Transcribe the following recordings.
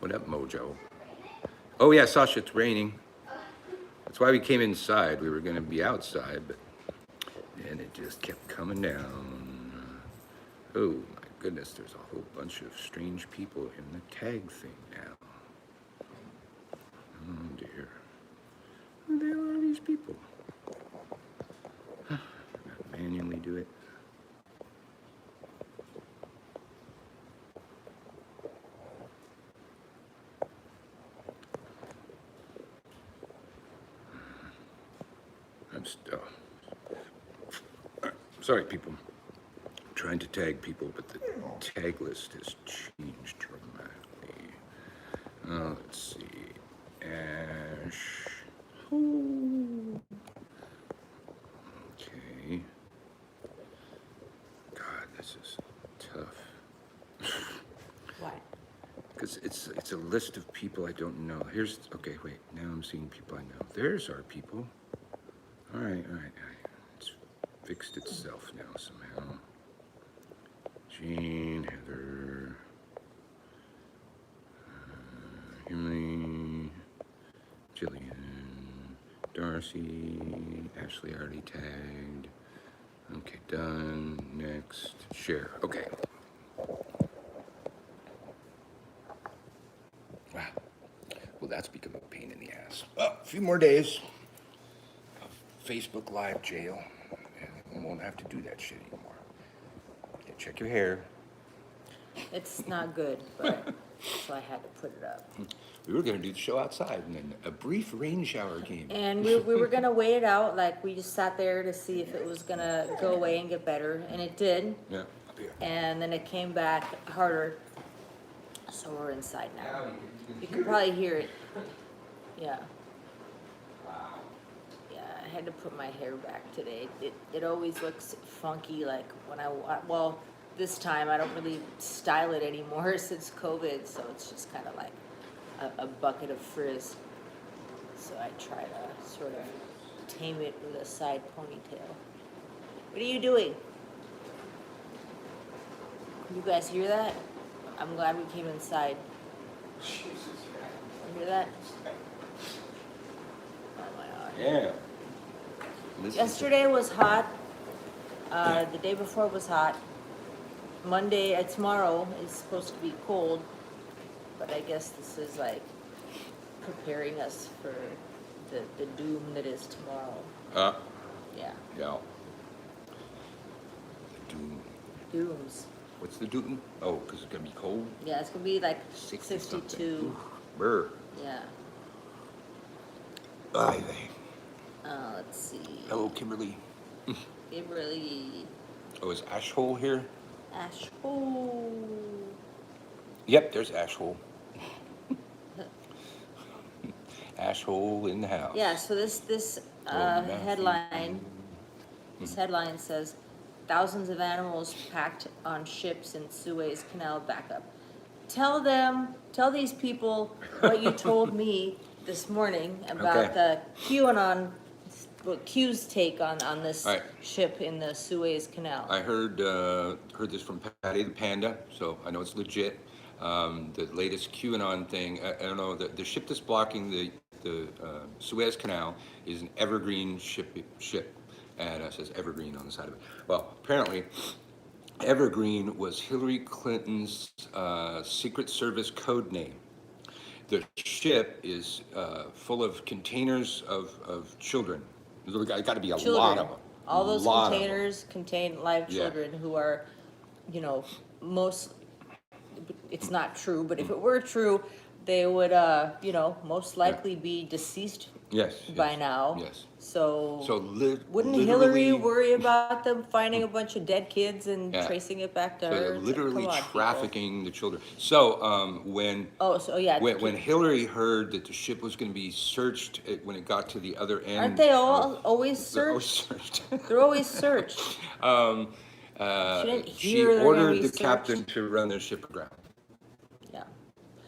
What up, Mojo? Oh yeah, Sasha, it's raining. That's why we came inside. We were gonna be outside, but and it just kept coming down. Oh my goodness, there's a whole bunch of strange people in the tag thing now. Oh dear. Who the hell are these people? Gotta manually do it. I'm still. Sorry, people. I'm trying to tag people, but the tag list has changed dramatically. Let's see. Ash. Oh. Okay. God, this is tough. What? Because it's a list of people I don't know. Here's, okay, wait, now I'm seeing people I know. There's our people. All right. It's fixed itself now somehow. Jean, Heather, Emily, Jillian, Darcy, Ashley already tagged. Okay, done. Next, share. Okay. Wow. Well, that's become a pain in the ass. Well, a few more days of Facebook Live jail, and we won't have to do that shit anymore. Yeah, check your hair. It's not good, but so I had to put it up. We were gonna do the show outside, and then a brief rain shower came. And we were gonna wait it out, like we just sat there to see if it was gonna go away and get better, and it did. Yeah, up here. And then it came back harder, so we're inside now. You can probably hear it. Yeah. Yeah, I had to put my hair back today. It always looks funky, like when well, this time I don't really style it anymore since COVID, so it's just kind of like a bucket of frizz. So I try to sort of tame it with a side ponytail. What are you doing? You guys hear that? I'm glad we came inside. You hear that? Oh my god. Yeah. Listen Yesterday was hot. The day before was hot. Monday, tomorrow is supposed to be cold, but I guess this is like preparing us for the doom that is tomorrow. Yeah. Yeah. The doom. Dooms. What's the doom? Oh, because it's gonna be cold. Yeah, it's gonna be like 60 something. 62. Oof, brr. Yeah. Aye. Let's see. Hello, Kimberly. Kimberly. Oh, is Ashhole here? Ashhole. Yep, there's Ashhole. Ashhole in the house. Yeah, so this headline, this headline says, thousands of animals packed on ships in Suez Canal backup. Tell these people what you told me this morning about the QAnon, what Q's take on this ship in the Suez Canal. I heard this from Patty the Panda, so I know it's legit. The latest QAnon thing, I don't know, the ship that's blocking the Suez Canal is an Evergreen ship, and it says Evergreen on the side of it. Well, apparently, Evergreen was Hillary Clinton's Secret Service code name. The ship is full of containers of children. There's got to be a lot of them. All those containers contain live children who are, most, it's not true, but if it were true, they would, most likely be deceased by now. Yes. So wouldn't literally, Hillary worry about them finding a bunch of dead kids and tracing it back to her? They're literally trafficking the children. So when Hillary heard that the ship was going to be searched when it got to the other end, aren't they always searched? They're always searched. She ordered the captain to run their ship aground. Yeah.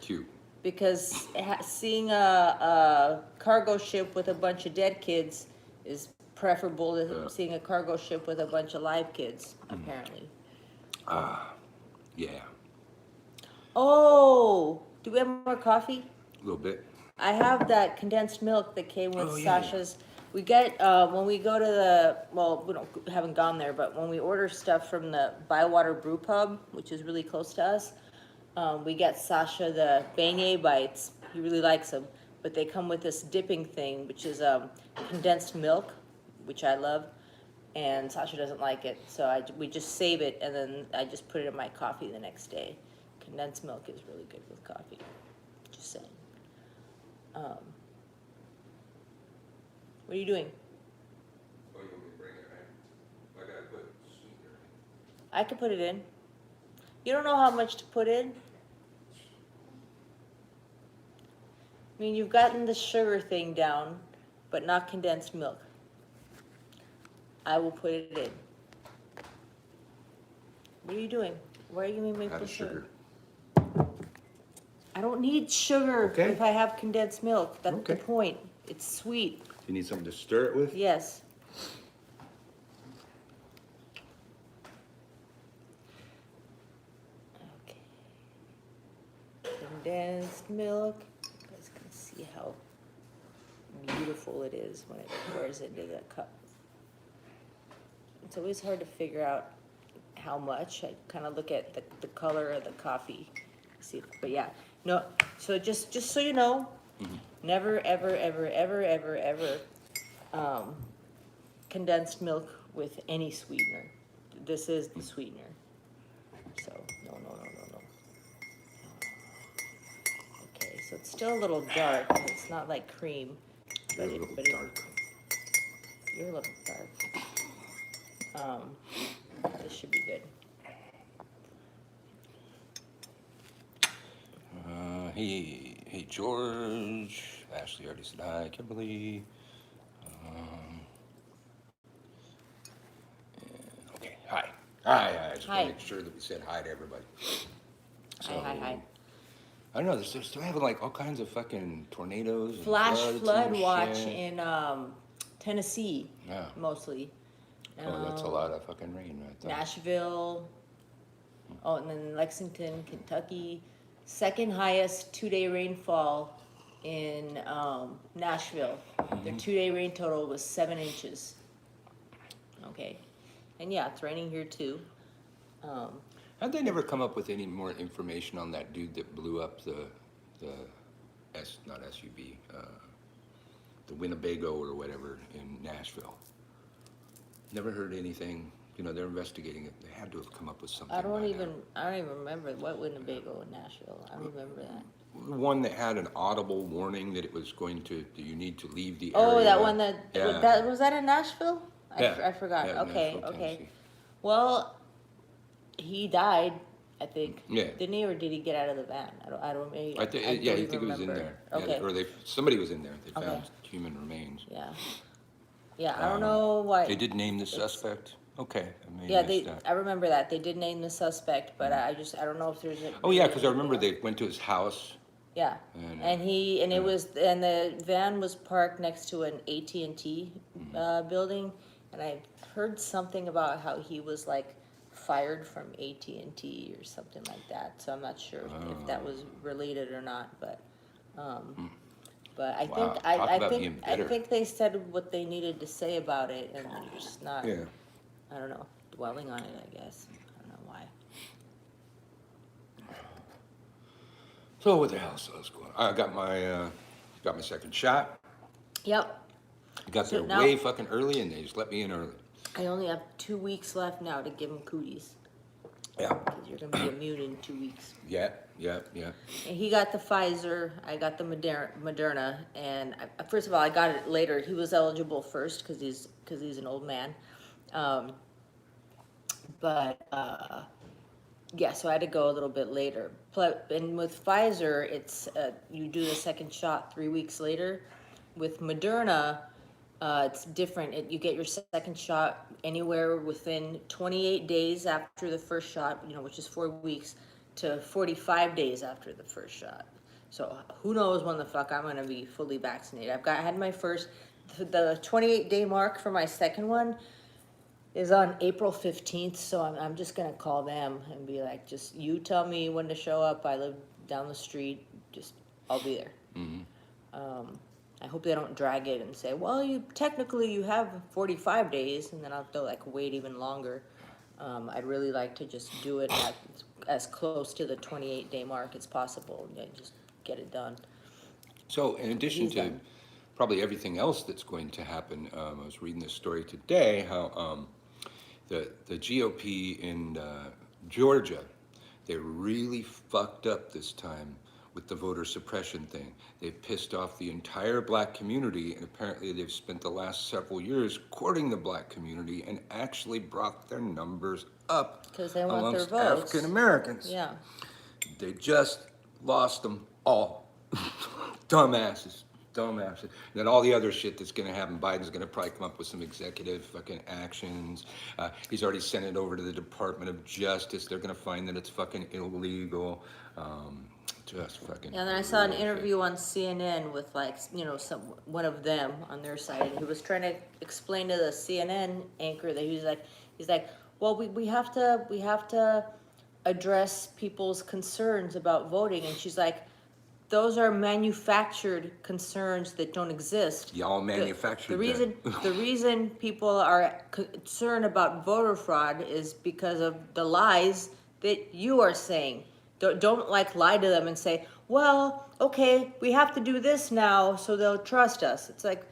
Q. Because seeing a cargo ship with a bunch of dead kids is preferable to seeing a cargo ship with a bunch of live kids, apparently. Yeah. Oh, Do we have more coffee? A little bit. I have that condensed milk that came with Oh, yeah. Sasha's. We get, when we go to well, we haven't gone there, but when we order stuff from the Bywater Brew Pub, which is really close to us, we get Sasha the beignet bites. He really likes them, but they come with this dipping thing, which is condensed milk, which I love, and Sasha doesn't like it, so we just save it, and then I just put it in my coffee the next day. Condensed milk is really good with coffee. Just saying. What are you doing? Oh, you want me to bring it, right? I gotta put sweetener in. I could put it in. You don't know how much to put in? I mean, you've gotten the sugar thing down, but not condensed milk. I will put it in. What are you doing? Why are you giving me Add maple a sugar. I don't need sugar Okay. if I have condensed milk. That's the Okay. point. It's sweet. You need something to stir it with? Yes. Okay. Condensed milk. You guys can see how beautiful it is when it pours into the cup. It's always hard to figure out how much. I kind of look at the color of the coffee. See, but yeah, no. So just so you know, never, ever, ever, ever, ever, ever condensed milk with any sweetener. This is the sweetener. So no. Okay, so it's still a little dark. It's not like cream, You're a little dark. You're a little dark. This should be good. Hey, George. Ashley already said hi. Kimberly. Okay, hi. Hi. I just want Hi. to make sure that we said hi to everybody. Hi. I don't know. They're still having like all kinds of fucking tornadoes. And Flash floods and flood watch shit. in Tennessee, Yeah. mostly. Oh, that's a lot of fucking rain right there. Nashville. Oh, and then Lexington, Kentucky. Second highest 2-day rainfall in Nashville. Their 2-day rain total was 7 inches. Okay. And yeah, it's raining here too. How'd they never come up with any more information on that dude that blew up the not SUV, the Winnebago or whatever in Nashville? Never heard anything. You know, they're investigating it. They had to have come up with something. I don't by even remember what Winnebago in Nashville. I remember that. now. One that had an audible warning that it was going to, that you need to leave the area. Oh, that one that Yeah. was that in Nashville? Yeah. I forgot. Yeah, Okay. Nashville, Tennessee. Well, he died, I think. Yeah. Didn't he, or did he get out of the van? I don't. I don't yeah, I even think it was in remember. there. Okay. Yeah, or somebody was in there. They found Okay. human remains. Yeah. Yeah. I don't know why. They did name the suspect. Okay. I may Yeah, have missed that. I remember that they did name the suspect, but I don't know if there's. Oh yeah, because I remember they went to his house. Yeah, And, and the van was parked next to an AT&T building, and I heard something about how he was like fired from AT&T or something like that. So I'm not sure if that was related or not, but I Wow, think talk I about being think I bitter. think they said what they needed to say about it, and they're just not. Yeah. I don't know, dwelling on it. I guess I don't know why. So what the hell else is going on? I got my second shot. Yep. I got So there now- way fucking early, and they just let me in early. I only have 2 weeks left now to give him cooties. Yeah. Because you're going to be immune in 2 weeks. Yeah. And he got the Pfizer, I got the Moderna, and first of all, I got it later. He was eligible first because he's an old man. Yeah, so I had to go a little bit later. And with Pfizer, it's you do the second shot 3 weeks later. With Moderna, it's different. You get your second shot anywhere within 28 days after the first shot, which is 4 weeks, to 45 days after the first shot. So who knows when the fuck I'm gonna be fully vaccinated. I had my first, the 28-day mark for my second one is on April 15th, so I'm just gonna call them and be like, just you tell me when to show up. I live down the street, just, I'll be there. I hope they don't drag it and say, well, technically you have 45 days, and then I'll have to like wait even longer. I'd really like to just do it at as close to the 28-day mark as possible, and just get it done. So in addition He's to done. probably everything else that's going to happen, I was reading this story today, how the GOP in Georgia, they really fucked up this time with the voter suppression thing. They pissed off the entire black community, and apparently they've spent the last several years courting the black community and actually brought their numbers up 'Cause they want their amongst votes. African Americans. Yeah. They just lost them all. Dumbasses. Dumbasses. And then all the other shit that's gonna happen, Biden's gonna probably come up with some executive fucking actions. He's already sent it over to the Department of Justice. They're gonna find that it's fucking illegal. Just fucking. Yeah, and then I saw an bullshit. interview on CNN with like, one of them on their side, and he was trying to explain to the CNN anchor that he's like, well, we have to address people's concerns about voting, and she's like, those are manufactured concerns that don't exist. Y'all manufactured The reason people are concerned about voter fraud is because of the lies that you are saying. Don't like lie to them and say, well, okay, we have to do this now so they'll trust us. It's like,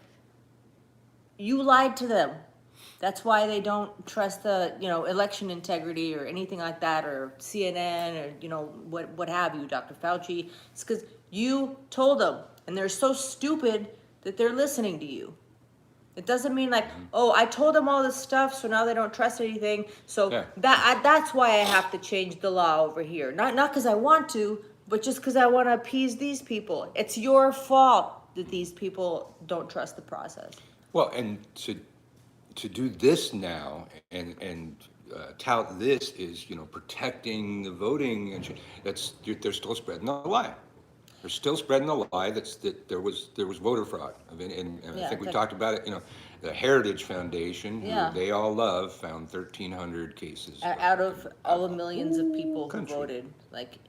you lied to them. That's why they don't trust the, election integrity or anything like that, or CNN, or, what have you, Dr. Fauci. It's because you told them, and they're so stupid that they're listening to you. It doesn't mean like, oh, I told them all this stuff, so now they don't trust anything. So Yeah. that's why I have to change the law over here. Not because I want to, but just because I want to appease these people. It's your fault that these people don't trust the process. Well, and to do this now and tout this is protecting the voting and shit, they're still spreading the lie. They're still spreading the lie that there was voter fraud. And I Yeah, think we it's talked about it. The Heritage Foundation, Yeah. who they all love, found 1,300 cases. Out of all the millions of people who Country. voted, like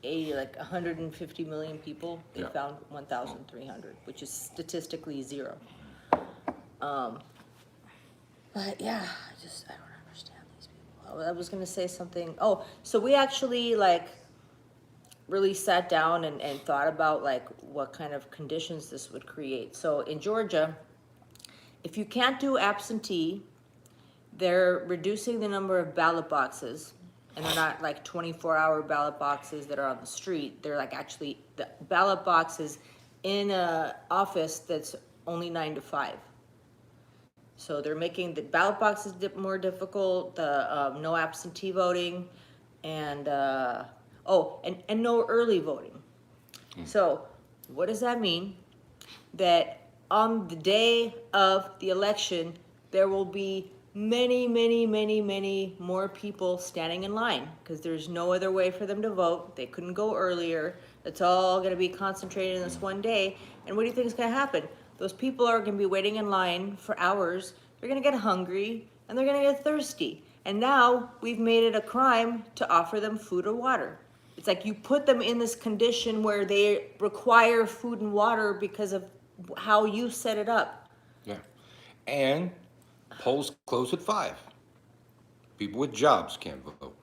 150 million people, they Yeah. found 1,300, which is statistically zero. But yeah, I don't understand these people. I was gonna say something. Oh, so we actually really sat down and thought about what kind of conditions this would create. So in Georgia, if you can't do absentee, they're reducing the number of ballot boxes, and they're not 24-hour ballot boxes that are on the street. They're actually the ballot boxes in a office that's only 9 to 5. So they're making the ballot boxes more difficult, the no absentee voting, and and no early voting. So what does that mean? That on the day of the election, there will be many, many, many, many more people standing in line because there's no other way for them to vote. They couldn't go earlier. It's all going to be concentrated in this one day. And what do you think is going to happen? Those people are going to be waiting in line for hours. They're going to get hungry and they're going to get thirsty. And now we've made it a crime to offer them food or water. It's like you put them in this condition where they require food and water because of how you set it up. Yeah. And polls close at 5. People with jobs can't vote.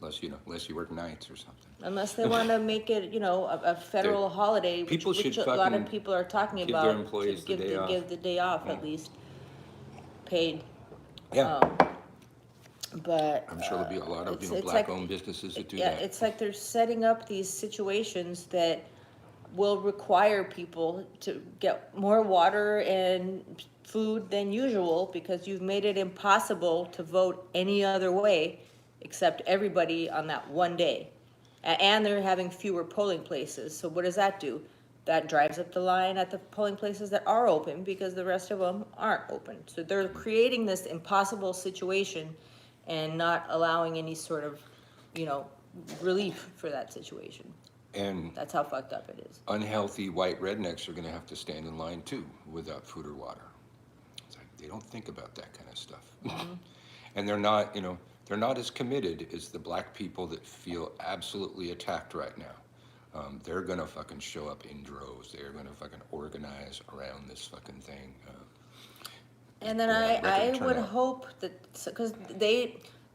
Unless you work nights or something. Unless they want to make it, a federal holiday, people which should a lot of fucking people are talking give about. their employees to the day off. give the day off at least, paid. Yeah. But I'm sure there'll be a lot of it's black-owned businesses that do yeah, that. it's like they're setting up these situations that will require people to get more water and food than usual because you've made it impossible to vote any other way except everybody on that one day. And they're having fewer polling places. So what does that do? That drives up the line at the polling places that are open because the rest of them aren't open. So they're creating this impossible situation and not allowing any sort of, relief for that situation. And That's how fucked up it is. unhealthy white rednecks are going to have to stand in line too without food or water. It's like they don't think about that kind of stuff. And they're not as committed as the black people that feel absolutely attacked right now. they're gonna fucking show up in droves. They're gonna fucking organize around this fucking thing. And then Yeah, I record would turnout. hope that, because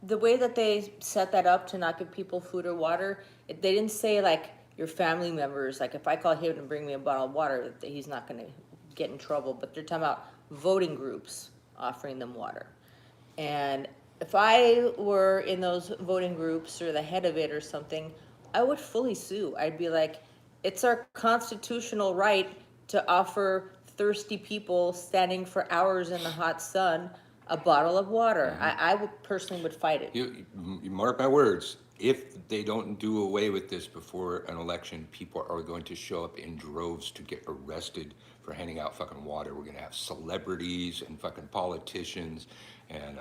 the way that they set that up to not give people food or water, they didn't say like your family members, like if I call him to bring me a bottle of water, that he's not gonna get in trouble, but they're talking about voting groups offering them water. And if I were in those voting groups or the head of it or something, I would fully sue. I'd be like, it's our constitutional right to offer thirsty people standing for hours in the hot sun a bottle of water. I would personally would fight it. You mark my words. If they don't do away with this before an election, people are going to show up in droves to get arrested for handing out fucking water. We're gonna have celebrities and fucking politicians, and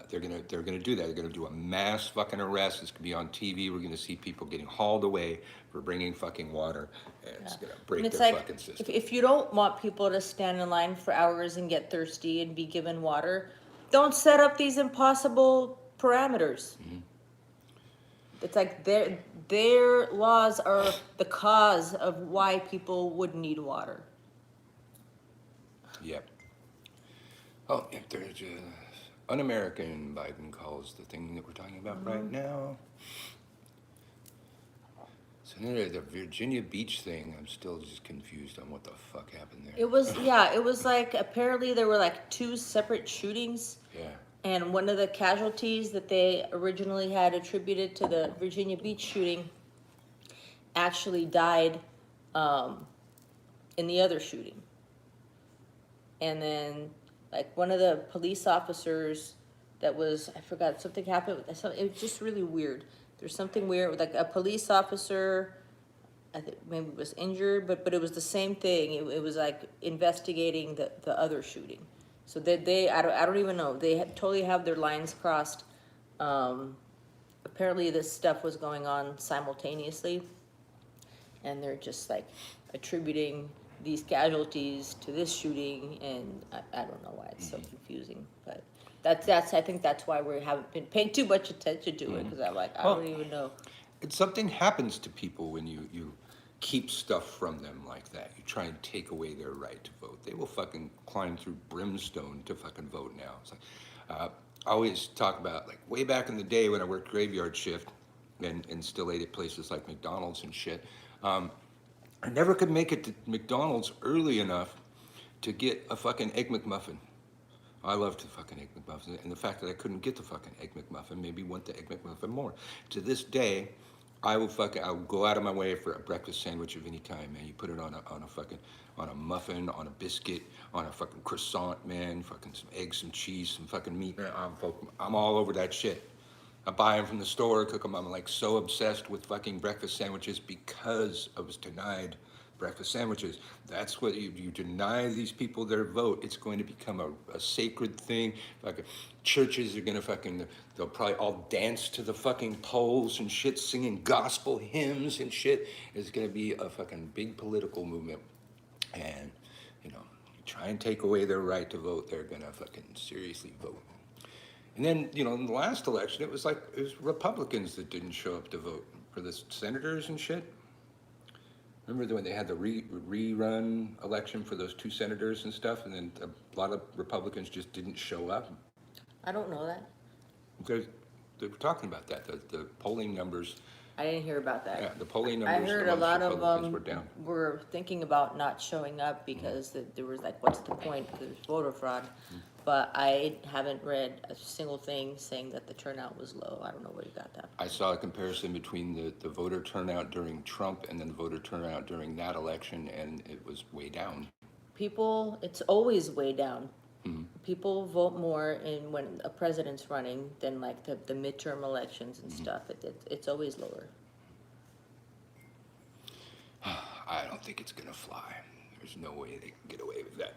they're gonna do that. They're gonna do a mass fucking arrest. It's gonna be on TV. We're gonna see people getting hauled away for bringing fucking water, and it's gonna break It's their like, fucking system. if you don't want people to stand in line for hours and get thirsty and be given water, don't set up these impossible parameters. It's like their laws are the cause of why people would need water. Yep. Oh, if there's un-American, Biden calls the thing that we're talking about right now. So the Virginia Beach thing, I'm still just confused on what the fuck happened there. It was, yeah, it was like, apparently there were like two separate shootings, Yeah. and one of the casualties that they originally had attributed to the Virginia Beach shooting actually died in the other shooting. And then, like, one of the police officers that was, I forgot, something happened, it was just really weird. There's something weird, like a police officer, I think maybe was injured, but it was the same thing. It was like investigating the other shooting. So I don't even know. They totally have their lines crossed. Apparently this stuff was going on simultaneously, and they're just like attributing these casualties to this shooting, and I don't know why it's so confusing, but I think that's why we haven't been paying too much attention to it, because I'm like, I don't even know. Something happens to people when you keep stuff from them like that. You try and take away their right to vote. They will fucking climb through brimstone to fucking vote now. It's like, I always talk about, like, way back in the day when I worked graveyard shift and still ate at places like McDonald's and shit. I never could make it to McDonald's early enough to get a fucking Egg McMuffin. I loved the fucking Egg McMuffin, and the fact that I couldn't get the fucking Egg McMuffin made me want the Egg McMuffin more. To this day, I'll go out of my way for a breakfast sandwich of any kind, man. You put it on a muffin, on a biscuit, on a fucking croissant, man. Fucking some eggs, some cheese, some fucking meat, man. I'm all over that shit. I buy them from the store, cook them. I'm like so obsessed with fucking breakfast sandwiches because I was denied breakfast sandwiches. That's what you deny these people their vote. It's going to become a sacred thing. Like churches are gonna they'll probably all dance to the fucking polls and shit, singing gospel hymns and shit. It's gonna be a fucking big political movement. And, you try and take away their right to vote, they're gonna fucking seriously vote. And then, in the last election, it was Republicans that didn't show up to vote for the senators and shit. Remember when they had the rerun election for those two senators and stuff, and then a lot of Republicans just didn't show up? I don't know that. They were talking about that, the polling numbers. I didn't hear about that. Yeah, the polling I numbers heard a amongst lot of Republicans them were down. were thinking about not showing up because there was like, what's the point? Because there's voter fraud. But I haven't read a single thing saying that the turnout was low. I don't know where you got that. I saw a comparison between the voter turnout during Trump and then the voter turnout during that election, and it was way down. People, it's always way down. People vote more when a president's running than like the midterm elections and stuff. It's always lower. I don't think it's gonna fly. There's no way they can get away with that.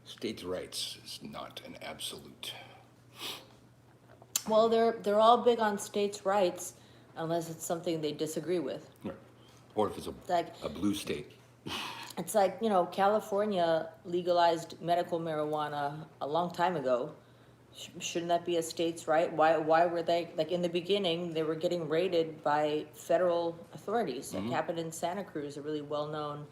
States' rights is not an absolute. Well, they're all big on states' rights unless it's something they disagree with. Right. Or if it's a blue state. It's like, California legalized medical marijuana a long time ago, Shouldn't that be a state's right? Why were they, like, in the beginning, they were getting raided by federal authorities. Like happened in Santa Cruz, a really well-known,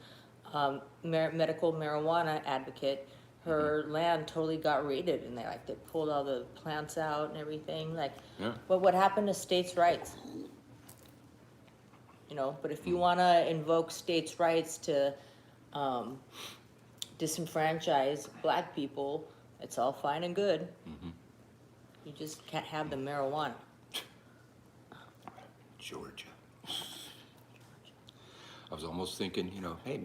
medical marijuana advocate. Her land totally got raided, and they pulled all the plants out and everything, like, Yeah. but what happened to states' rights? You know, but if you wanna invoke states' rights to, disenfranchise black people, it's all fine and good. You just can't have the marijuana. Georgia. I was almost thinking, hey,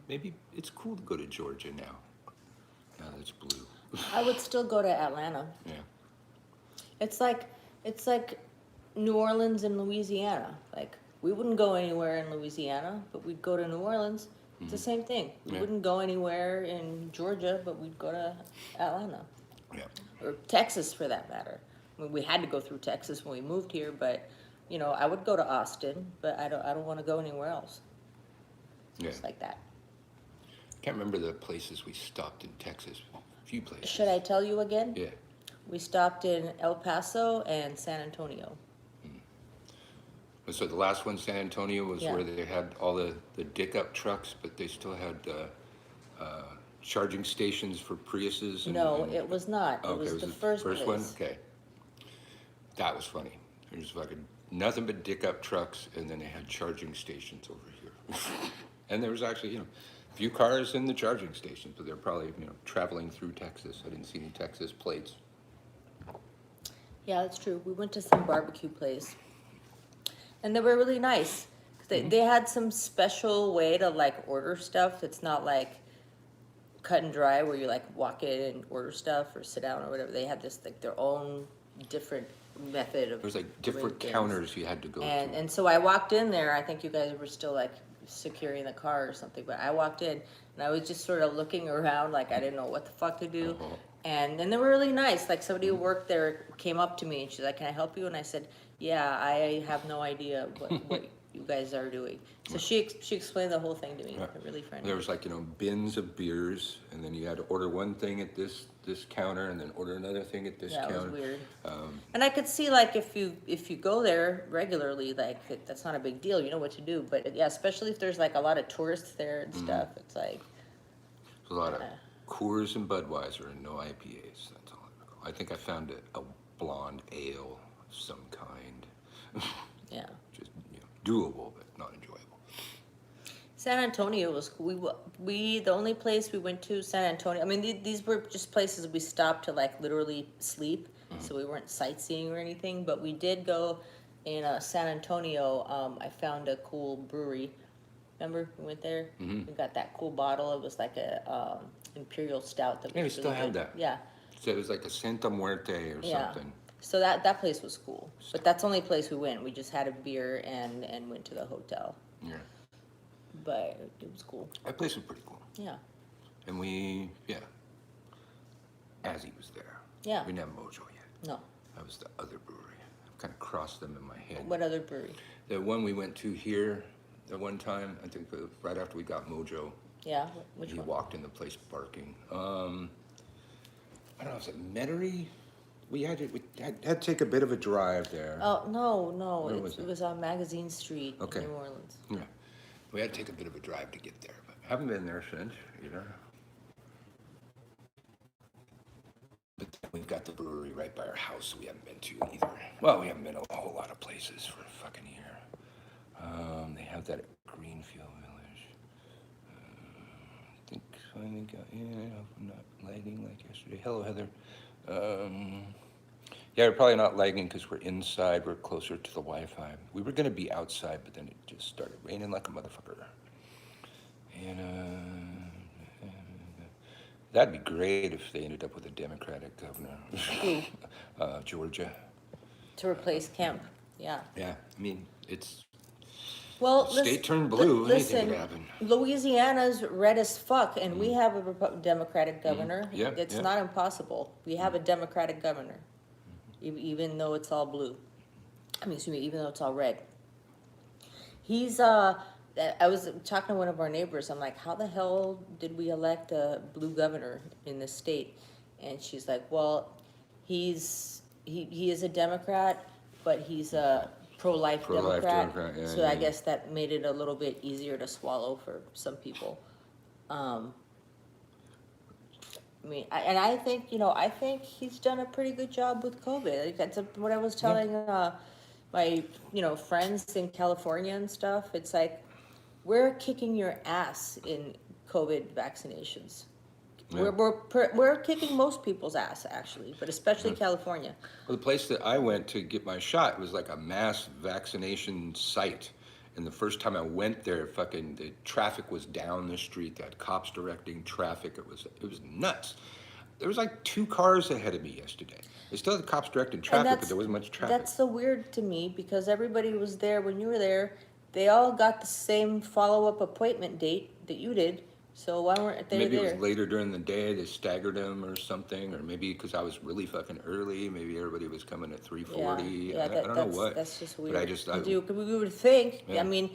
maybe it's cool to go to Georgia now. Now that it's blue. I would still go to Atlanta. Yeah. It's like New Orleans and Louisiana. Like, we wouldn't go anywhere in Louisiana, but we'd go to New Orleans. It's the same thing. We Yeah. wouldn't go anywhere in Georgia, but we'd go to Atlanta. Yeah. Or Texas, for that matter. I mean, we had to go through Texas when we moved here, but I would go to Austin, but I don't want to go anywhere else. Yeah. Just like that. Can't remember the places we stopped in Texas. A few places. Should I tell you again? Yeah. We stopped in El Paso and San Antonio. And so the last one, San Antonio, was Yeah. where they had all the dick-up trucks, but they still had charging stations for Priuses. No, it was not. It Okay, was the first one? place. Okay. That was funny. There was fucking nothing but dick-up trucks, and then they had charging stations over here. And there was actually, a few cars in the charging stations, but they're probably, traveling through Texas. I didn't see any Texas plates. Yeah, that's true. We went to some barbecue place, and they were really nice. They had some special way to order stuff. It's not like cut and dry where you walk in and order stuff or sit down or whatever. They had this their own different method of. There was different doing things. counters you had to go And through. and so I walked in there. I think you guys were still securing the car or something. But I walked in and I was just sort of looking around, I didn't know what the fuck to do. And then they were really nice. Somebody who worked there came up to me and she's like, "Can I help you?" And I said, "Yeah, I have no idea what you guys are doing." So she explained the whole thing to me. Yeah. They're really friendly. There was bins of beers, and then you had to order one thing at this counter, and then order another thing at this Yeah, counter. it was weird. And I could see if you go there regularly, that's not a big deal. You know what to do. But yeah, especially if there's a lot of tourists there and stuff, it's There's a lot of Coors and Budweiser and no IPAs. That's all I recall. I think I found a blonde ale of some kind. yeah. Just doable, but not enjoyable. San Antonio was cool. The only place we went to, San Antonio. I mean, these were just places we stopped to literally sleep, so we weren't sightseeing or anything. But we did go in San Antonio. I found a cool brewery. Remember, we went there. We got that cool bottle. It was a imperial stout. That was Yeah, we really still have good. that. Yeah. So it was like a Santa Muerte or Yeah. something. So that place was cool. But that's the only place we went. We just had a beer and went to the hotel. Yeah. But it was cool. That place was pretty cool. Yeah. And Azzy was there. Yeah. We didn't have Mojo yet. No. That was the other brewery. I kind of crossed them in my head. What other brewery? The one we went to here at one time, I think right after we got Mojo, Yeah. Which he one? walked in the place barking. I don't know, was it Metairie? We had to take a bit of a drive there. Oh, no, Where was it it? was on Magazine Street Okay. in New Orleans. Yeah. We had to take a bit of a drive to get there, but haven't been there since either. But then we've got the brewery right by our house we haven't been to either. Well, we haven't been to a whole lot of places for a fucking year. They have that at Greenfield Village. I think finally got in. I'm not lagging like yesterday. Hello, Heather. Yeah, we're probably not lagging because we're inside. We're closer to the Wi-Fi. We were going to be outside, but then it just started raining like a motherfucker. And that'd be great if they ended up with a Democratic governor. Georgia. To replace Kemp, yeah. Yeah, I mean, it's Well, state turned blue. Anything listen, could happen. Louisiana's red as fuck, and we have a Democratic governor. Yeah, It's yeah. not impossible. We have a Democratic governor, even though it's all blue. I mean, excuse me, even though it's all red. He's, I was talking to one of our neighbors. I'm like, how the hell did we elect a blue governor in this state? And she's like, well, he is a Democrat, but he's a pro-life Pro-life Democrat. Democrat, yeah, So yeah, I yeah. guess that made it a little bit easier to swallow for some people. I mean, I think, I think he's done a pretty good job with COVID. Like, that's what I was telling my, friends in California and stuff. It's like, we're kicking your ass in COVID vaccinations. Yeah. We're kicking most people's ass, actually, but especially California. Well, the place that I went to get my shot was like a mass vaccination site. And the first time I went there, fucking the traffic was down the street. They had cops directing traffic. It was nuts. There was like 2 cars ahead of me yesterday. They still had cops directing And traffic, but there wasn't much traffic. that's so weird to me because everybody was there when you were there. They all got the same follow-up appointment date that you did. So why weren't they Maybe it there? was later during the day, they staggered them or something, or maybe because I was really fucking early, maybe everybody was coming at 3:40. Yeah, I don't know what. that's just weird. But I just, We would think. Yeah. I mean,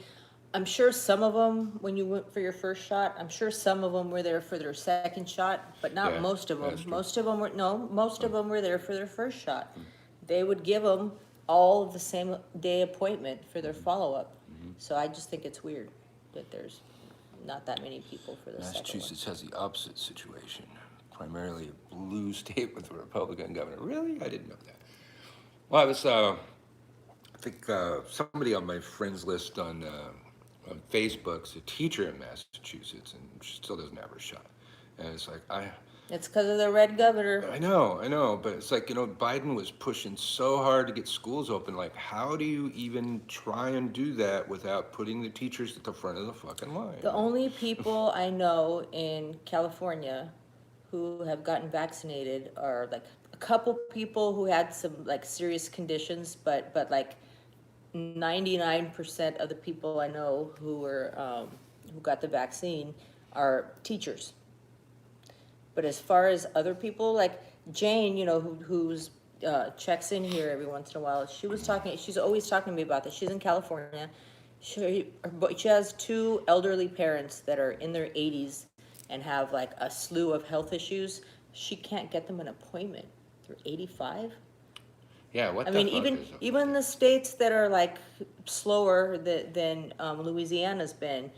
I'm sure some of them, when you went for your first shot, I'm sure some of them were there for their second shot, but not Yeah, most of them. that's true. Most of them were most of them were there for their first shot. They would give them all the same day appointment for their follow-up. So I just think it's weird that there's not that many people for the second one. Massachusetts has the opposite situation, primarily a blue state with a Republican governor. Really? I didn't know that. Well, I was, I think somebody on my friends list on Facebook's a teacher in Massachusetts, and she still doesn't have her shot. And it's like, It's because of the red governor. I know, but it's like, Biden was pushing so hard to get schools open. Like, how do you even try and do that without putting the teachers at the front of the fucking line? The only people I know in California who have gotten vaccinated are like a couple people who had some like serious conditions, but like 99% of the people I know who got the vaccine are teachers. But as far as other people, like Jane, who's checks in here every once in a while, she's always talking to me about this. She's in California. She has 2 elderly parents that are in their 80s and have like a slew of health issues. She can't get them an appointment. They're 85. Yeah, what I the mean, fuck is up? even the states that are like slower than Louisiana's been,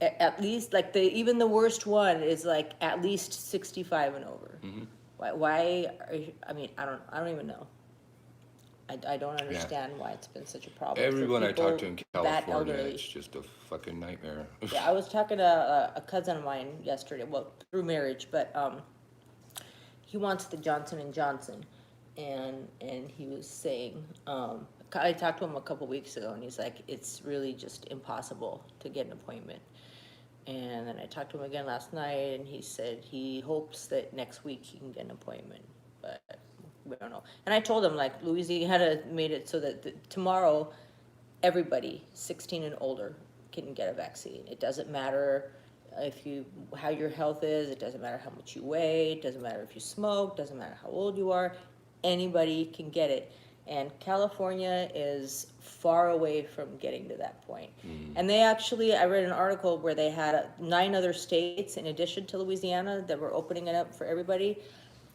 at least like even the worst one is like at least 65 and over. Why I mean, I don't even know. I don't understand why it's been such a problem. for Everyone I talk to in people that California, elderly. it's just a fucking nightmare. Yeah, I was talking to a cousin of mine yesterday, well, through marriage, but he wants the Johnson and Johnson, and he was saying, I talked to him a couple weeks ago, and he's like, it's really just impossible to get an appointment. And then I talked to him again last night, and he said he hopes that next week he can get an appointment, but we don't know. And I told him, like, Louisiana made it so that tomorrow everybody 16 and older can get a vaccine. It doesn't matter how your health is, it doesn't matter how much you weigh, it doesn't matter if you smoke, doesn't matter how old you are, anybody can get it. And California is far away from getting to that point. And they actually, I read an article where they had 9 other states in addition to Louisiana that were opening it up for everybody.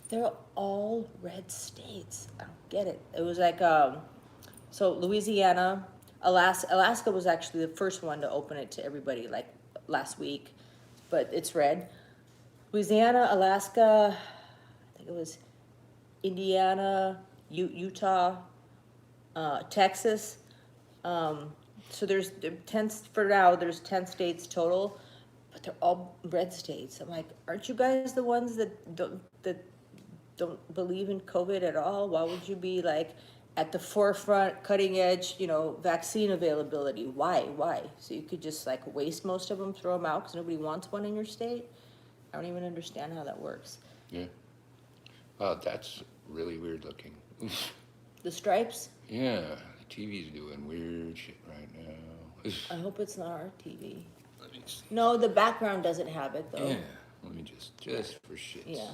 They're all red states. I don't get it. It was like, so Louisiana, Alaska was actually the first one to open it to everybody, like last week, but it's red. Louisiana, Alaska, I think it was Indiana, Utah, Texas. So there's 10 for now. There's 10 states total, but they're all red states. I'm like, aren't you guys the ones that don't believe in COVID at all? Why would you be like at the forefront, cutting edge, vaccine availability? Why? So you could just like waste most of them, throw them out because nobody wants one in your state? I don't even understand how that works. Yeah. That's really weird looking. The stripes? Yeah, the TV's doing weird shit right now. I hope it's not our TV. Let me see. No, the background doesn't have it though. Yeah, let me just for shits. Yeah.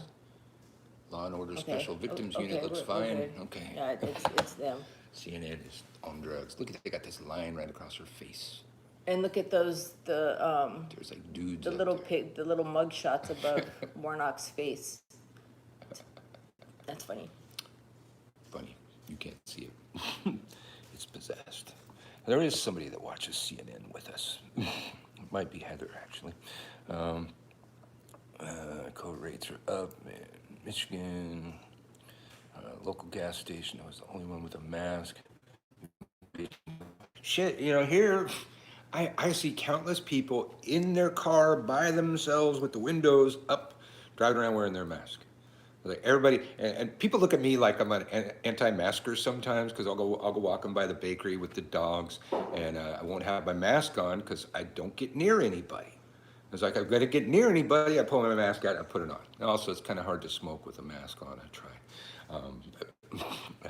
Law and Order Okay. Special Victims Okay, Unit looks we're fine. good. Okay. Yeah, it's them. CNN is on drugs. Look at they got this line right across her face. And look at those There's like dudes. the up little there. the little mug shots above Warnock's face. That's funny. You can't see it. It's possessed. There is somebody that watches CNN with us. It might be Heather, actually. COVID rates are up. Michigan, local gas station. I was the only one with a mask. Shit, here I see countless people in their car by themselves with the windows up, driving around wearing their mask. Like everybody, and people look at me like I'm an anti-masker sometimes because I'll go walking by the bakery with the dogs, and I won't have my mask on because I don't get near anybody. It's like I've got to get near anybody. I pull my mask out, I put it on. And also, it's kind of hard to smoke with a mask on. I try.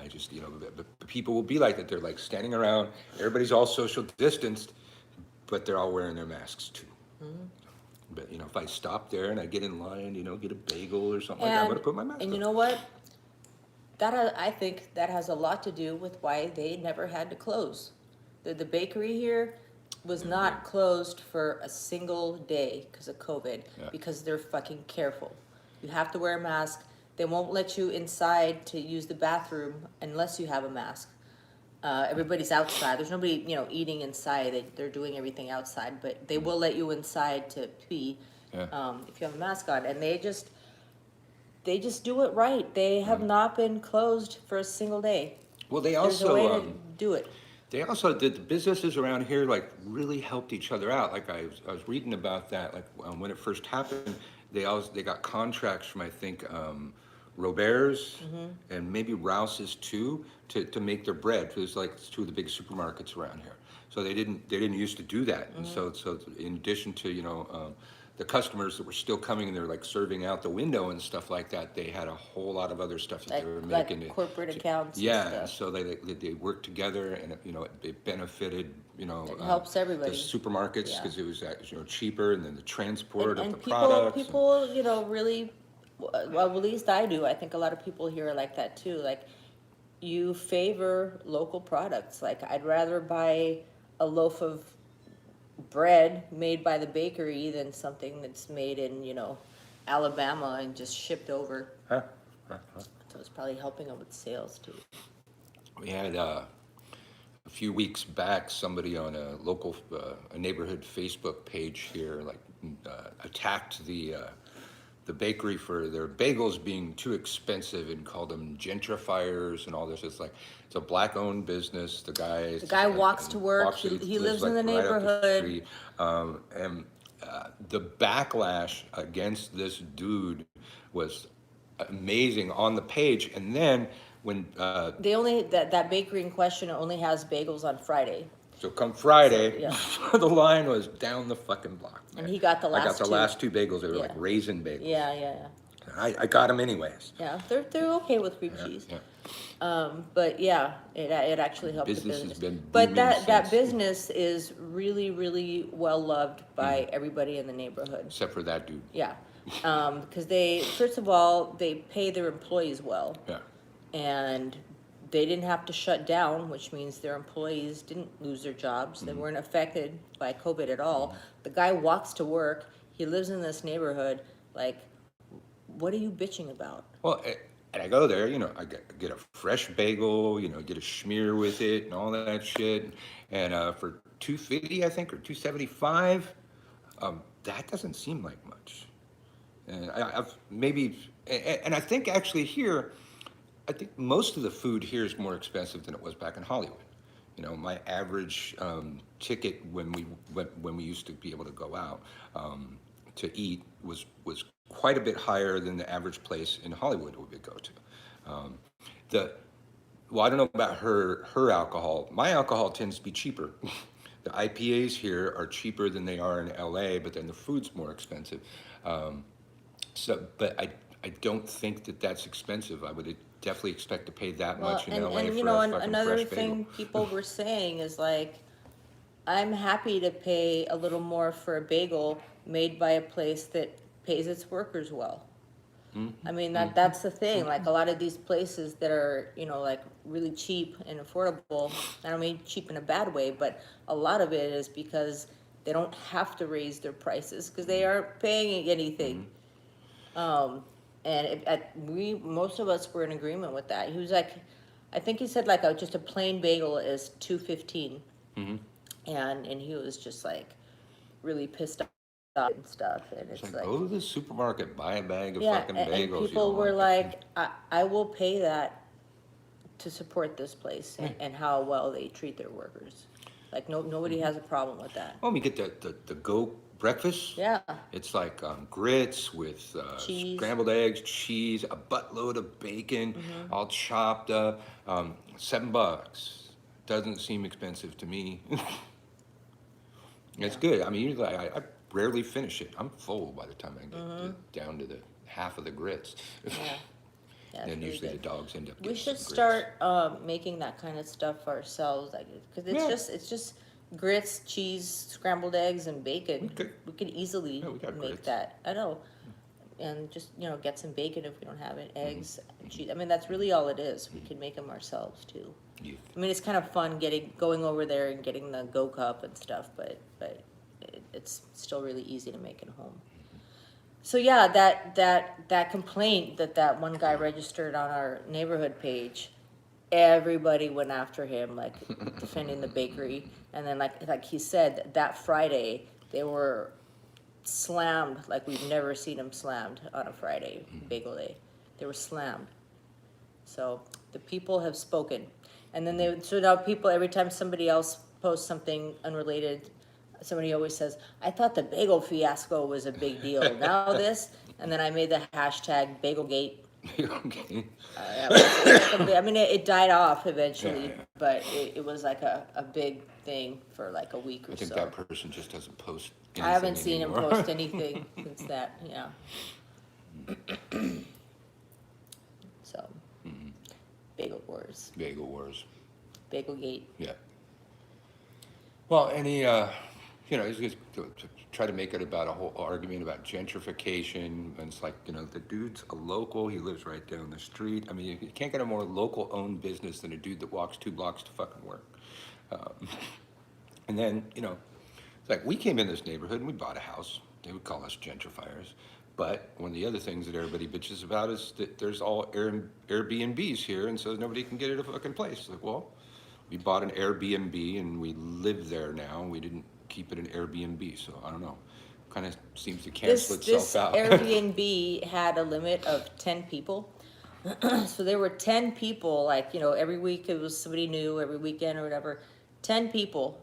I just, but people will be like that. They're like standing around. Everybody's all social distanced, but they're all wearing their masks too. Mm-hmm. But if I stop there and I get in line, get a bagel or something like that, I'm gonna put my mask on. And you know what? I think that has a lot to do with why they never had to close. The bakery here was not closed for a single day because of COVID, because they're fucking careful. You have to wear a mask. They won't let you inside to use the bathroom unless you have a mask. Everybody's outside. There's nobody, eating inside. They're doing everything outside, but they will let you inside to pee if you have a mask on. And they just do it right. They have not been closed for a single day. Well, they also There's a way to do it. They also did. The businesses around here like really helped each other out. Like I was reading about that. Like when it first happened, they got contracts from I think Robert's and maybe Rouse's too to make their bread. It was like two of the big supermarkets around here. So they didn't used to do that. And so in addition to the customers that were still coming and they're like serving out the window and stuff like that, they had a whole lot of other stuff that they were making. Like corporate accounts. Yeah, and stuff. so they worked together and it benefited It helps everybody. the supermarkets because it was cheaper, and then the transport of the people, products. People, really, well, at least I do. I think a lot of people here are like that too. Like, you favor local products. Like, I'd rather buy a loaf of bread made by the bakery than something that's made in, Alabama and just shipped over. So it's probably helping them with sales too. We had a few weeks back somebody on a local a neighborhood Facebook page here attacked the bakery for their bagels being too expensive and called them gentrifiers and all this. It's a black-owned business. The guy walks to work. He lives in the neighborhood. And the backlash against this dude was amazing on the page. And then when they only that bakery in question only has bagels on Friday. So come Friday, the line was down the fucking block. Man. And he got the last two. I got the last two bagels. They were like raisin bagels. Yeah. I got them anyways. Yeah, they're okay with cream cheese. But yeah, it actually helped Business the business. Has been but that since. business is really, really well loved by everybody in the neighborhood. Except for that dude. Yeah, because first of all, they pay their employees well. Yeah. And they didn't have to shut down, which means their employees didn't lose their jobs. They weren't affected by COVID at all. The guy walks to work. He lives in this neighborhood. Like, what are you bitching about? Well, and I go there, I get a fresh bagel, get a schmear with it and all that shit. And for $2.50, I think, or $2.75, that doesn't seem like much. And and I think actually here, I think most of the food here is more expensive than it was back in Hollywood. My average ticket when we used to be able to go out to eat was quite a bit higher than the average place in Hollywood we would go to. I don't know about her alcohol. My alcohol tends to be cheaper. The IPAs here are cheaper than they are in LA, but then the food's more expensive. But I don't think that's expensive. I would definitely expect to pay that much in LA for a fucking another fresh thing bagel. people were saying is I'm happy to pay a little more for a bagel made by a place that pays its workers well. I mean, that's the thing. Like, a lot of these places that are, really cheap and affordable, I don't mean cheap in a bad way, but a lot of it is because they don't have to raise their prices because they aren't paying anything. And most of us were in agreement with that. He was like, I think he said like just a plain bagel is $2.15. Mm-hmm. And he was just like really pissed off and stuff. And It's it's like, like, go to the supermarket, buy a bag of yeah, fucking and bagels. You people don't were like it. like, I will pay that to support this place and how well they treat their workers. Like nobody has a problem with that. Oh, we get the go breakfast. Yeah, It's like grits with cheese. scrambled eggs, cheese, a buttload of bacon, all chopped up. $7 doesn't seem expensive to me. It's Yeah. good. I mean, usually I rarely finish it. I'm full by the time I get down to the half of the grits. Yeah, yeah, it's Then really usually good. the dogs end up We getting should some grits. start making that kind of stuff ourselves, like, because Yeah. it's just grits, cheese, scrambled eggs, and bacon. Okay. We could easily Yeah, we got make grits. that. I know, and just get some bacon if we don't have it, eggs, cheese. I mean, that's really all it is. We can make them ourselves too. You, I mean, it's kind of fun going over there and getting the Go Cup and stuff, but it's still really easy to make at home. So yeah, that complaint that one guy registered on our neighborhood page, everybody went after him, like defending the bakery, and then like he said that Friday they were slammed like we've never seen them slammed on a Friday, Bagel Day. They were slammed. So the people have spoken, and then so now people, every time somebody else posts something unrelated, somebody always says, "I thought the bagel fiasco was a big deal. Now this," and then I made the hashtag Bagelgate. okay. I mean, it died off eventually, Yeah, yeah. but it was like a big thing for like a week or I think so. that person just doesn't post anything I haven't seen him anymore. post anything since that. Yeah. So, Bagel Wars, Bagel wars. Bagelgate. Yeah. Well, any, he's just to try to make it about a whole argument about gentrification. And it's like, the dude's a local. He lives right down the street. I mean, you can't get a more local-owned business than a dude that walks 2 blocks to fucking work. And then, it's like we came in this neighborhood and we bought a house. They would call us gentrifiers. But one of the other things that everybody bitches about is that there's all Airbnbs here, and so nobody can get at a fucking place. Like, well, we bought an Airbnb and we live there now. We didn't keep it an Airbnb, so I don't know. Kind of seems to cancel This itself out. Airbnb had a limit of 10 people. So there were 10 people, like, every week it was somebody new, every weekend or whatever. 10 people.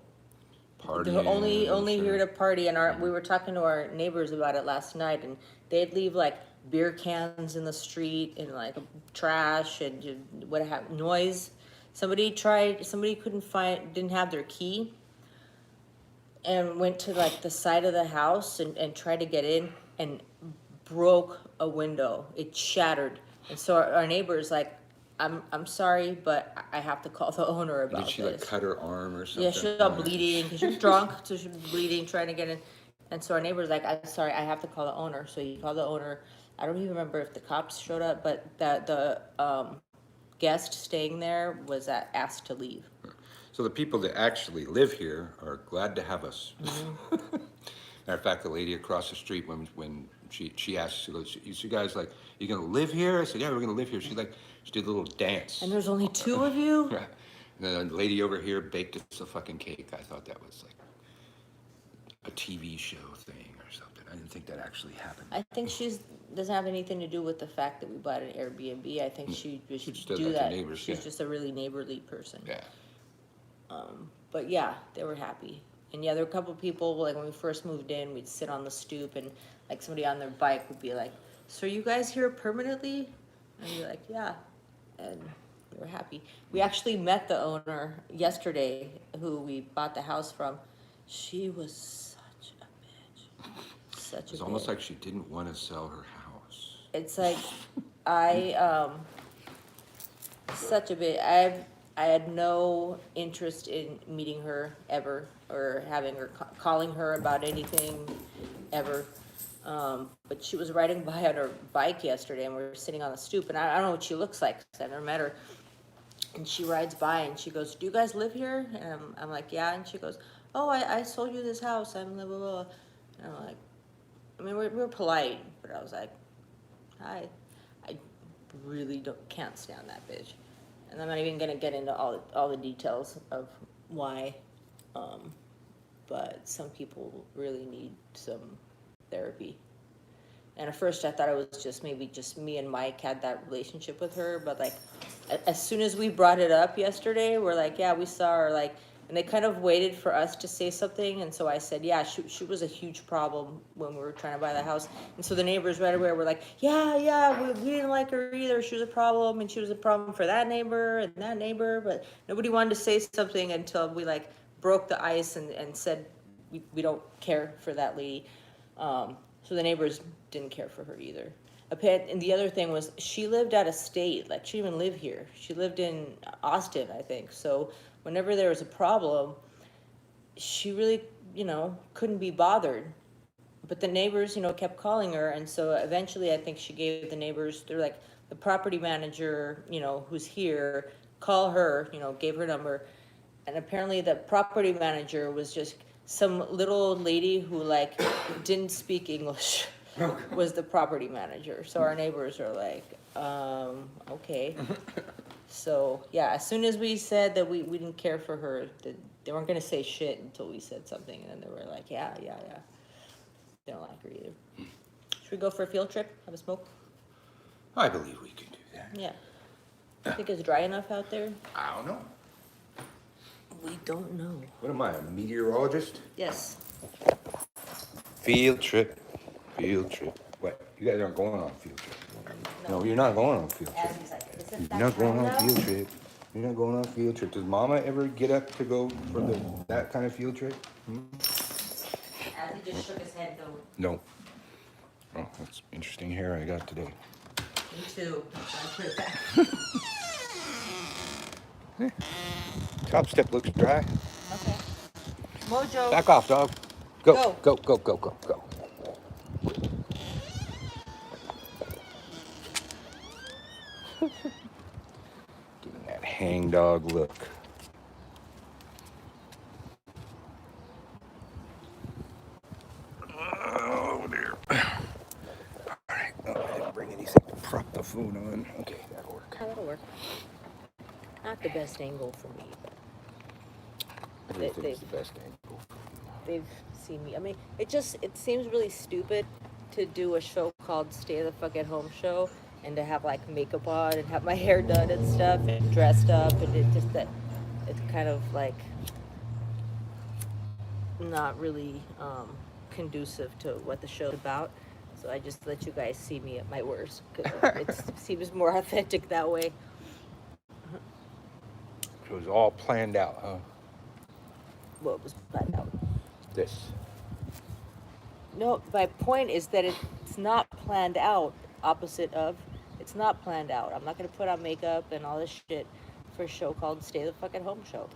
They were Partying, only sure. here to party, and we were talking to our neighbors about it last night, and they'd leave like beer cans in the street and like trash and noise. Somebody didn't have their key, and went to like the side of the house and tried to get in and broke a window. It shattered, and so our neighbor's like, I'm sorry, but I have to call the owner about Did she this. like cut her arm or something? Yeah, she was all bleeding because she was drunk, so she was bleeding, trying to get in. And so our neighbor's like, "I'm sorry, I have to call the owner." So he called the owner. I don't even remember if the cops showed up, but the guest staying there was asked to leave. So the people that actually live here are glad to have us. Mm-hmm. Matter of fact, the lady across the street, when she asked, she goes, "You guys like, you gonna live here?" I said, "Yeah, we're gonna live here." She did a little dance. And there's only 2 of you? Right. And then the lady over here baked us a fucking cake. I thought that was like a TV show thing or something. I didn't think that actually happened. I think doesn't have anything to do with the fact that we bought an Airbnb. I think she She just just does do that to that. neighbors, She's yeah. just a really neighborly person. Yeah. But yeah, they were happy. And yeah, there were a couple of people, like when we first moved in, we'd sit on the stoop and like somebody on their bike would be like, "So are you guys here permanently?" And we'd be like, "Yeah." And we were happy. We actually met the owner yesterday who we bought the house from. She was such a bitch. Such a It's almost bitch. like she didn't want to sell her house. It's like such a bit. I had no interest in meeting her ever or having her calling her about anything ever. But she was riding by on her bike yesterday, and we were sitting on the stoop, and I don't know what she looks like 'cause I never met her. And she rides by and she goes, "Do you guys live here?" And I'm like, "Yeah." And she goes, "Oh, I sold you this house. I'm blah blah blah." And I'm like, I mean, we're polite, but I was like, "Hi." I really can't stand that bitch. And I'm not even gonna get into all the details of why, but some people really need some therapy. And at first I thought it was just maybe just me and Mike had that relationship with her, but like as soon as we brought it up yesterday, we're like, yeah, we saw her, like, and they kind of waited for us to say something, and so I said, yeah, she was a huge problem when we were trying to buy the house. And so the neighbors right away were like, yeah, we didn't like her either, she was a problem, and she was a problem for that neighbor, but nobody wanted to say something until we like broke the ice and said, we don't care for that lady. So the neighbors didn't care for her either. And the other thing was she lived out of state, like she didn't even live here. She lived in Austin, I think. So whenever there was a problem, she really, couldn't be bothered. But the neighbors, kept calling her, and so eventually I think she gave the neighbors, they're like, the property manager, who's here, call her, gave her number. And apparently the property manager was just some little old lady who like didn't speak English. Was the property manager. So our neighbors are like, okay. So yeah, as soon as we said that we didn't care for her, they weren't gonna say shit until we said something, and then they were like, yeah. They don't like her either. Should we go for a field trip? Have a smoke? I believe we can do that. Yeah. I think it's dry enough out there. I don't know. We don't know. What am I, a meteorologist? Yes. Field trip. What? You guys aren't going on a field trip. No, you're not going on a field trip. You're not going on a field trip. You're not going on a field trip. Does Mama ever get up to go for that kind of field trip? As he just shook his head no. No. Oh, that's interesting hair I got today. Me too. I put it back. Top step looks dry. Okay. Mojo. Back off, dog. Go. Giving that hangdog look. Oh, dear. All right. Oh, I didn't bring anything to prop the phone on. Okay, that'll work. Oh, that'll work. Not the best angle for me, but Everything's the best angle. they've seen me. I mean, it seems really stupid to do a show called Stay the Fuck at Home Show and to have like makeup on and have my hair done and stuff and dressed up, and it's kind of like not really conducive to what the show's about. So I just let you guys see me at my worst because it seems more authentic that way. It was all planned out, huh? What was planned out? This. No, my point is that it's not planned out. Opposite of, it's not planned out. I'm not gonna put on makeup and all this shit for a show called Stay the Fuck at Home Show.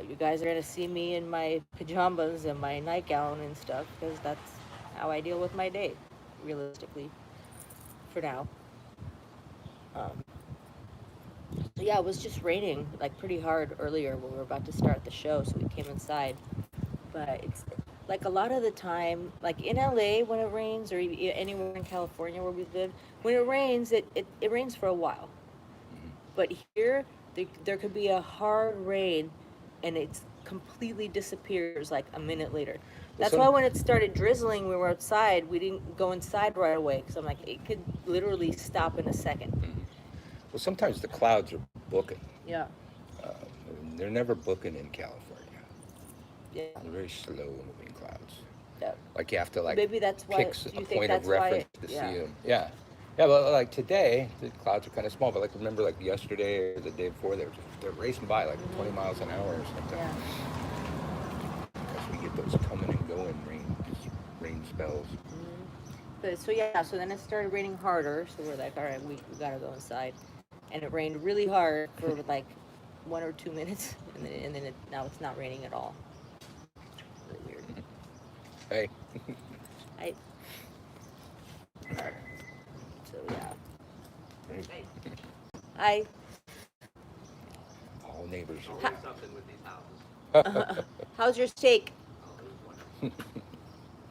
You guys are gonna see me in my pajamas and my nightgown and stuff because that's how I deal with my day, realistically, for now. Yeah, it was just raining like pretty hard earlier when we were about to start the show, so we came inside. But it's like a lot of the time, like in LA when it rains, or anywhere in California where we live, when it rains, it rains for a while. But here, there could be a hard rain, and it completely disappears like a minute later. That's why when it started drizzling, we were outside, we didn't go inside right away, because I'm like, it could literally stop in a second. Well, sometimes the clouds are booking. Yeah. They're never booking in California. Yeah. They're very slow moving clouds. Yeah. Like you have to Maybe that's why. pick a point of reference to see them. Yeah. Yeah, but like today, the clouds are kind of small. But like remember, like yesterday or the day before, they're racing by like 20 miles an hour or something. Yeah. Because we get those coming and going rain spells. But so then it started raining harder. So we're like, all right, we gotta go inside. And it rained really hard for like 1 or 2 minutes, and then now it's not raining at all. Really weird. Hey. So yeah. Hey. Hi. All neighbors are. Always something with these houses. How's your steak? Oh, it was wonderful.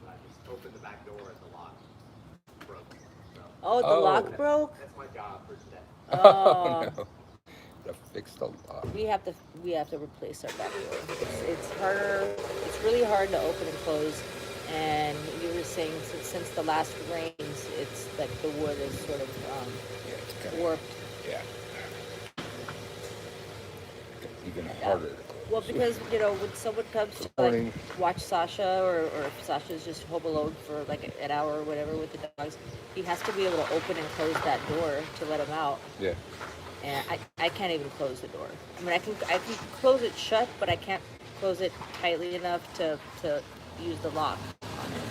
I just opened the back door and the lock broke. So Oh, the lock broke? that's my job for today. Oh. No. fix the lock. We have to replace our back door. It's harder. It's really hard to open and close. And you were saying since the last rains, it's like the wood is sort of Yeah, it's kinda, warped. yeah. Even harder to close. Well, because when someone comes to Morning. watch Sasha, or if Sasha's just home alone for like an hour or whatever with the dogs, he has to be able to open and close that door to let him out. Yeah. And I can't even close the door. I mean, I can close it shut, but I can't close it tightly enough to use the lock on it.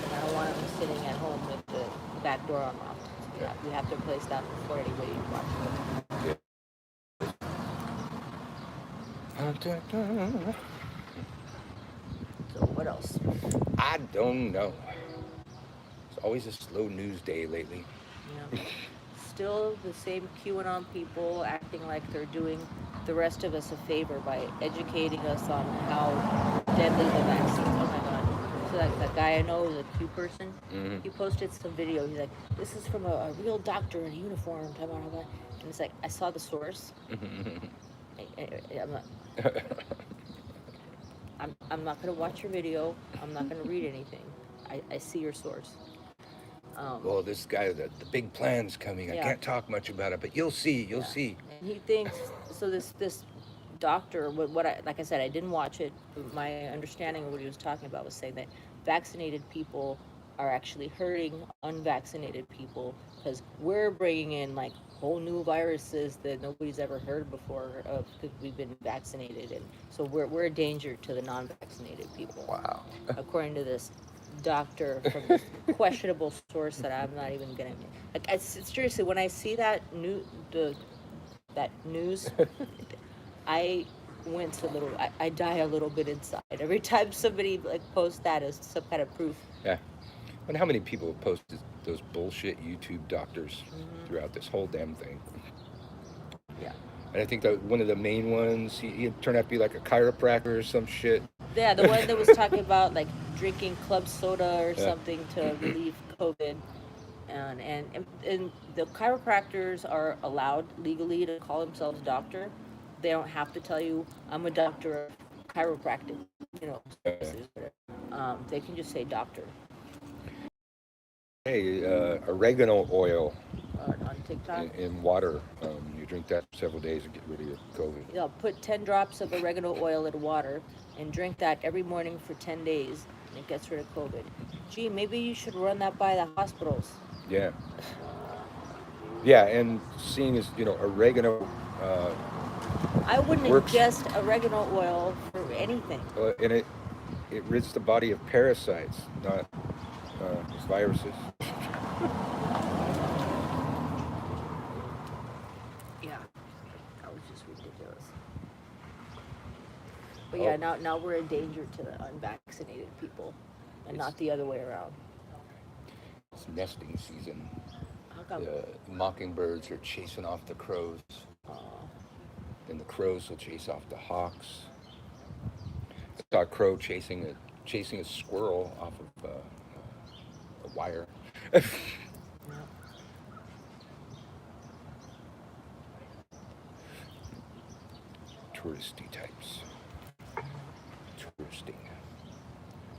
And I don't want him sitting at home with the back door unlocked. So Yeah. we have to replace that before anybody watches it. So what else? I don't know. It's always a slow news day lately. You know, still the same QAnon people acting like they're doing the rest of us a favor by educating us on how deadly the vaccines. Oh my God! So that guy I know is a Q person. Mhm. He posted some video. He's like, "This is from a real doctor in a uniform." Blah, blah, blah. And it's like, I saw the source. I'm not. I'm not gonna watch your video. I'm not gonna read anything. I see your source. Well, this guy, the big plan's coming. I Yeah. can't talk much about it, but you'll see. You'll Yeah. see. And he thinks so. This doctor, what I like I said, I didn't watch it. But my understanding of what he was talking about was saying that vaccinated people are actually hurting unvaccinated people because we're bringing in like whole new viruses that nobody's ever heard before of because we've been vaccinated, and so we're a danger to the non-vaccinated people. Wow. According to this doctor from this questionable source that I'm not even gonna like. Seriously, when I see that that news, I I die a little bit inside every time somebody like posts that as some kind of proof. Yeah. And how many people have posted those bullshit YouTube doctors throughout this whole damn thing? Yeah. And I think that one of the main ones, he turned out to be like a chiropractor or some shit. Yeah, the one that was talking about like drinking club soda or Yeah. something to relieve COVID. And the chiropractors are allowed legally to call themselves doctor. They don't have to tell you, I'm a doctor of chiropractic, services, whatever. They can just say doctor Hey, oregano oil on TikTok. in water. You drink that for several days and get rid of your COVID. Put 10 drops of oregano oil in water and drink that every morning for 10 days, and it gets rid of COVID. Gee, maybe you should run that by the hospitals. Yeah. Yeah, and seeing as, oregano, I wouldn't works. ingest oregano oil for anything. And it rids the body of parasites, not viruses. Yeah, that was just ridiculous. But yeah, now we're a danger to the unvaccinated people, and not the other way around. It's nesting season. How come? The mockingbirds are chasing off the crows. Then the crows will chase off the hawks. I saw a crow chasing a squirrel off of a wire. Touristy types. Touristing.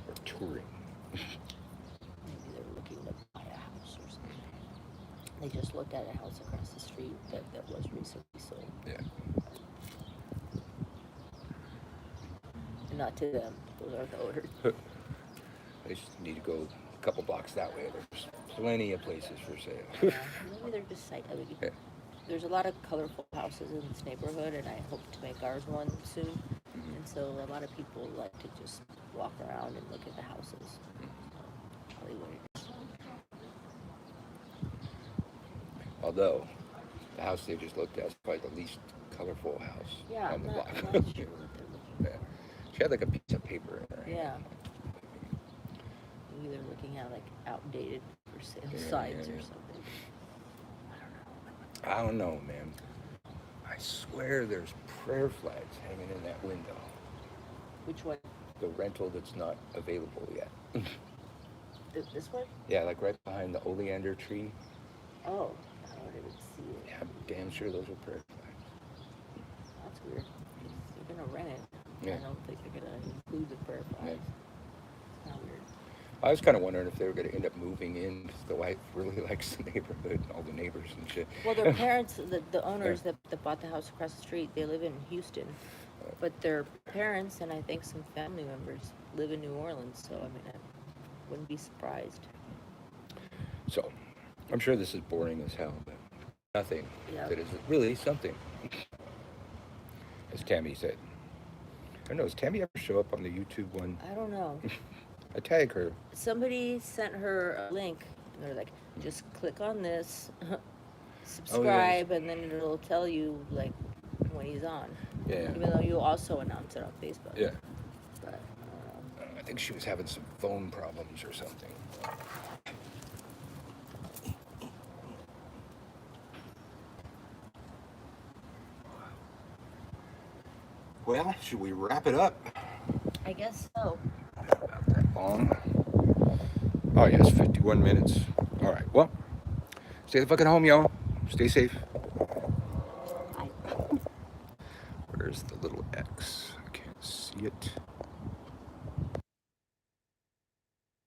Or touring. Maybe they're looking to buy a house or something. They just looked at a house across the street that was recently sold. Yeah. And not to them. Those aren't the owners. I just need to go a couple blocks that way. There's plenty of places for sale. Maybe they're just Yeah. There's a lot of colorful houses in this neighborhood, and I hope to make ours one soon. And so a lot of people like to just walk around and look at the houses. Probably what it is. Although, the house they just looked at is probably the least colorful house Yeah, on I'm the not block. sure what they're looking Yeah. She had like a piece of paper in her hand. Yeah. Maybe they're looking at like outdated for sale Yeah, signs yeah, or yeah. something. I don't know, man. I swear there's prayer flags hanging in that window. Which one? The rental that's not available yet. This one? Yeah, like right behind the oleander tree. Oh, I don't even see it. Yeah, I'm damn sure those are prayer flags. Yeah. I don't think they're gonna include the fur flies. Yeah. It's kinda weird. I was kind of wondering if they were going to end up moving in, 'cause the wife really likes the neighborhood and all the neighbors and shit. Well, their parents, the owners that bought the house across the street, they live in Houston. But their parents and I think some family members live in New Orleans, so I mean, I wouldn't be surprised. So, I'm sure this is boring as hell, but nothing Yeah. that is really something. As Tammy said. I don't know, does Tammy ever show up on the YouTube one? I don't know. I tag her. Somebody sent her a link, and they're like, just click on this, subscribe, and then it'll tell you, like, when he's on. Yeah. Even though you also announce it on Facebook. Yeah. But, I don't know. I think she was having some phone problems or something. Well, should we wrap it up? I guess so. About that long. Oh, yes, 51 minutes. All right, well, stay the fucking home, y'all. Stay safe. Where's the little X? I can't see it.